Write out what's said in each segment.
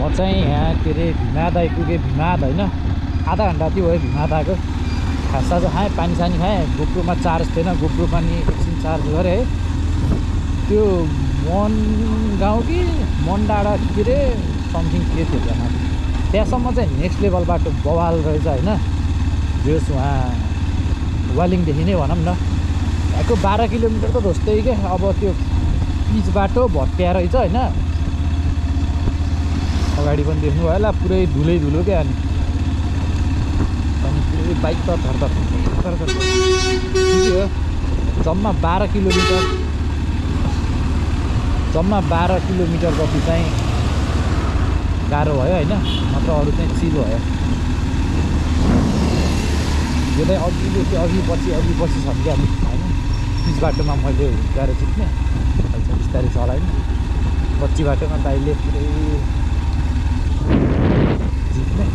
चाहिँ यहाँ के अरे भिमाद आइपुगेँ। भिमाद होइन, आधा घन्टा त्यो भयो भिमाद आएको। खाससाजा खाएँ, पानी सानी खाएँ। गोप्रोमा चार्ज थिएन, गोप्रो पनि एकछिन चार्ज गरेँ है। त्यो मन गाउँ कि मन डाँडा के अरे समथिङ के थियो त्यहाँ, त्यहाँसम्म चाहिँ नेक्स्ट लेभल बाटो बवाल रहेछ होइन। जोस् उहाँ वालिङदेखि नै भनौँ न, यहाँको 12 किलोमिटर त जस्तै क्या। अब त्यो पिच बाटो भट्ट्या रहेछ होइन। अगाडि पनि देख्नु भयो होला, पुरै धुलै धुलो क्या। अनि पुरै बाइक त थरथर हो। जम्मा 12 किलोमिटर, जम्मा 12 किलोमिटर जति चाहिँ गाह्रो भयो होइन, नत्र अरू चाहिँ चिल भयो। यो चाहिँ अघिदेखि अघि पछि छ क्या होइन। पिच बाटोमा मैले गाह्रो चिप्ने, अहिले बिस्तारै चलाएँ। कच्ची बाटोमा दाइले पुरै जित्ने।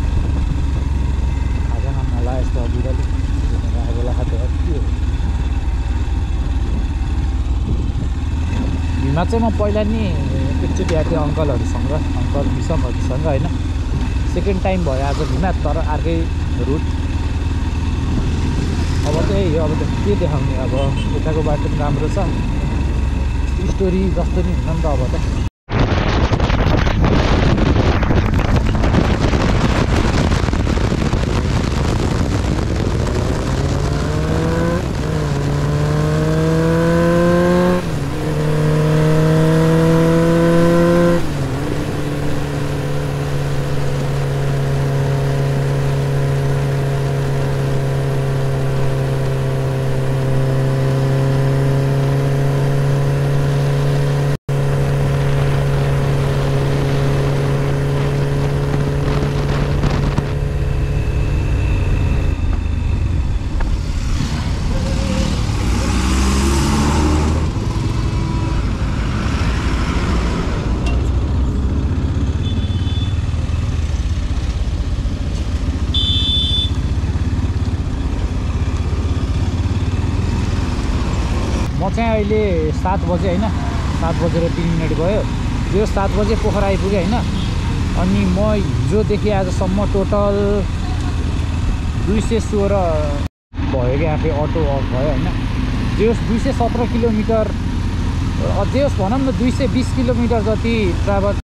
खाजामा नला यस्तो बिरालो बेला खाँदै के हो। भीमा चाहिँ म पहिला नि एकचोटि आएको थिएँ अङ्कलहरूसँग, अङ्कल मिसमहरूसँग होइन। सेकेन्ड टाइम भयो आज भीमा, तर अर्कै रुट। अब चाहिँ यो अब के देखाउने, अब यताको बाटो पनि राम्रो छ, स्टोरी जस्तो नि हुन नि त अब त। म चाहिँ अहिले 7 बजे होइन, 7 बजेर 3 मिनट भयो। यो 7 बजे पोखरा आइपुगेँ होइन। अनि म हिजोदेखि आजसम्म टोटल 216 भयो क्या आफै अटो अफ भयो होइन। जो 217 किलोमिटर, अझै भनौँ न 220 किलोमिटर जति ट्राभल